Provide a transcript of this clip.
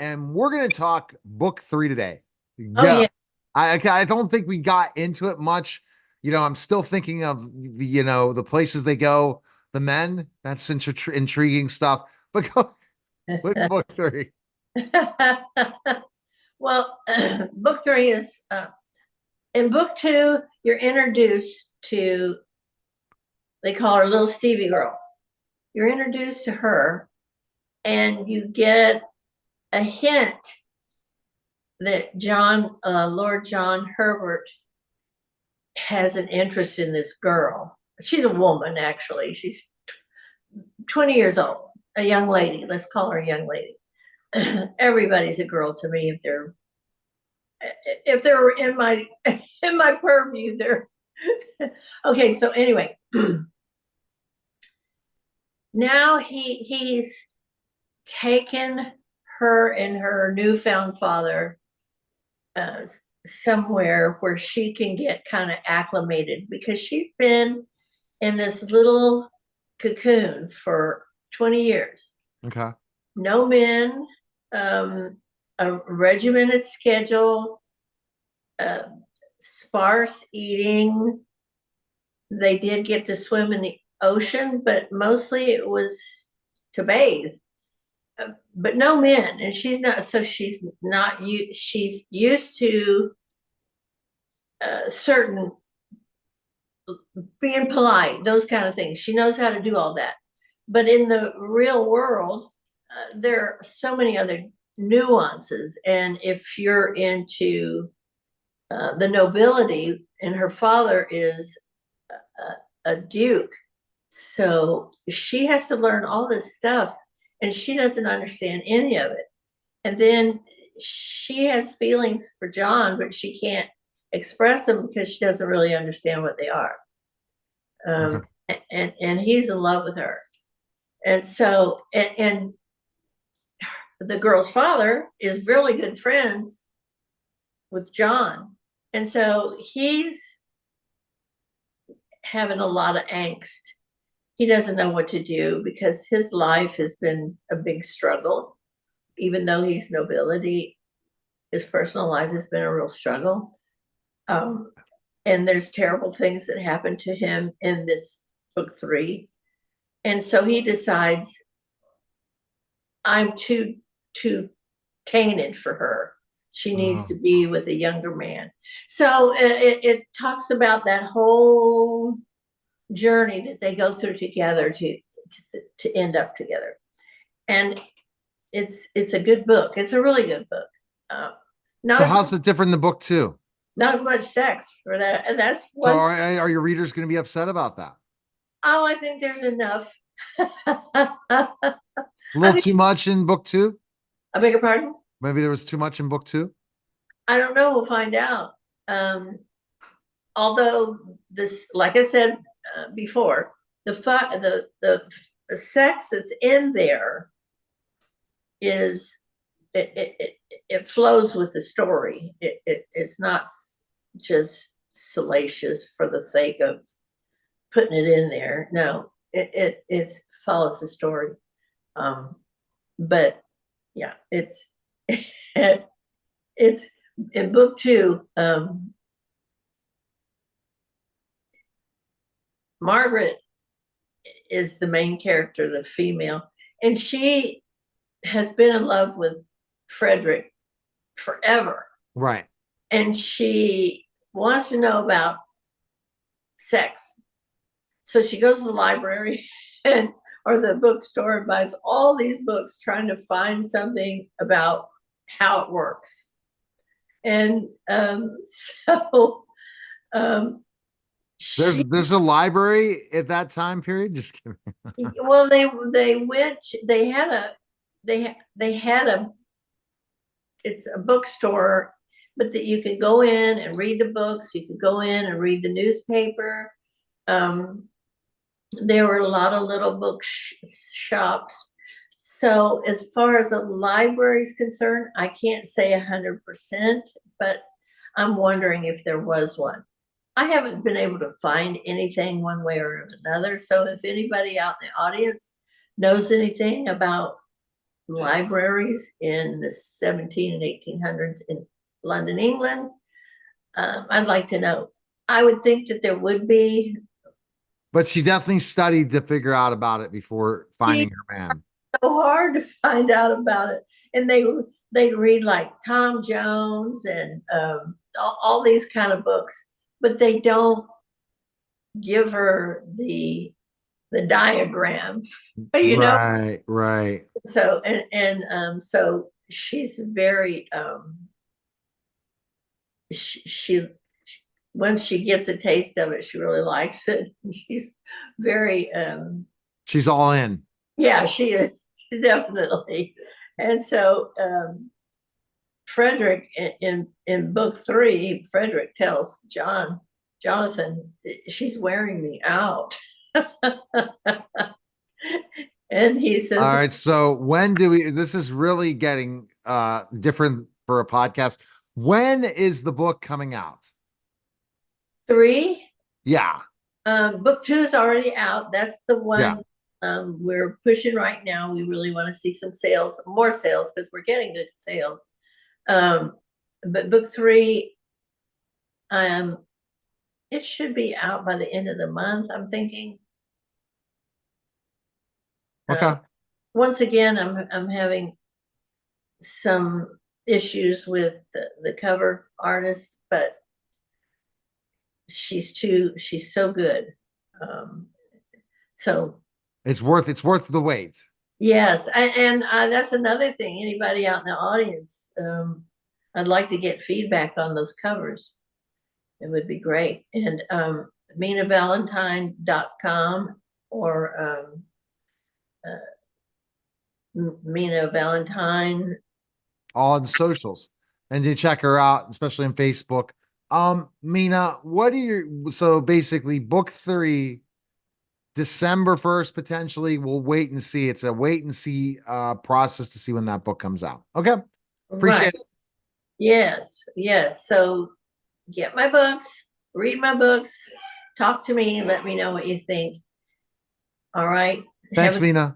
and we're going to talk book 3 today. Oh Yeah. yeah. I don't think we got into it much. I'm still thinking of the places they go, the men. That's intriguing stuff. But go with book 3. Well, book three is in book two, you're introduced to, they call her little Stevie girl. You're introduced to her and you get a hint that Lord John Herbert has an interest in this girl. She's a woman, actually. She's 20 years old, a young lady. Let's call her a young lady. Everybody's a girl to me if they're in my in my purview. They're okay. So anyway, now he's taken her and her newfound father uh, somewhere where she can get kind of acclimated because she's been in this little cocoon for 20 years. Okay. No men, a regimented schedule, uh, sparse eating. They did get to swim in the ocean, but mostly it was to bathe. But no men, and she's not. So she's not. She's used to certain being polite, those kind of things. She knows how to do all that. But in the real world, there are so many other nuances. And if you're into the nobility, and her father is a duke, so she has to learn all this stuff, and she doesn't understand any of it. And then she has feelings for John, but she can't express them because she doesn't really understand what they are. Okay. And he's in love with her. And so, and the girl's father is really good friends with John. And so he's having a lot of angst. He doesn't know what to do because his life has been a big struggle. Even though he's nobility, his personal life has been a real struggle. Um, and there's terrible things that happen to him in this book three. And so he decides, I'm too tainted for her. She needs to Oh. be with a younger man. So it talks about that whole journey that they go through together to end up together. And it's a good book. It's a really good book. Uh, not So as how's it different than book 2? not as much sex for that, and that's So one. are your readers going to be upset about that? Oh, I think there's enough. A I little think. too much in book 2? I beg your pardon. Maybe there was too much in book 2? I don't know. We'll find out. Um, Although this, like I said before, the sex that's in there is it flows with the story. It's not just salacious for the sake of putting it in there. No, it follows the story. Um, but yeah, it's in book two. Margaret is the main character, the female, and she has been in love with Frederick forever. Right. And she wants to know about sex. So she goes to the library and or the bookstore and buys all these books trying to find something about how it works. And so um, she There's a library at that time period. Just kidding. well they went they had a it's a bookstore, but that you could go in and read the books, you could go in and read the newspaper. um, there were a lot of little shops. So as far as a library is concerned, I can't say 100%, but I'm wondering if there was one. I haven't been able to find anything one way or another. So if anybody out in the audience knows anything about libraries in the 17 and 1800s in London, England. I'd like to know. I would think that there would be. But she definitely studied to figure out about it before finding her man. So hard to find out about it, and they read like Tom Jones and all these kind of books, but they don't give her the diagram, you know. Right, right. So so she's very she once she gets a taste of it, she really likes it. She's very She's all in. yeah, she is definitely. And so Frederick in book 3, Frederick tells Jonathan, she's wearing me out. And he says, All right. So when do we, this is really getting different for a podcast. When is the book coming out? 3. Yeah. Book 2 is already out. That's the Yeah. one we're pushing right now. We really want to see some sales, more sales, because we're getting good sales. But book 3, it should be out by the end of the month, I'm thinking. Okay. Once again, I'm having some issues with the cover artist, but she's so good. So It's worth the wait. yes, and that's another thing. Anybody out in the audience, I'd like to get feedback on those covers. It would be great. And MinaValentine.com or Mina Valentine. All on socials. And you check her out, especially on Facebook. Mina, what are your, so basically book 3, December 1st, potentially. We'll wait and see. It's a wait and see process to see when that book comes out. Okay. Appreciate Right. it. Yes, yes. So get my books, read my books, talk to me, let me know what you think. All right. Thanks, Have a Mina.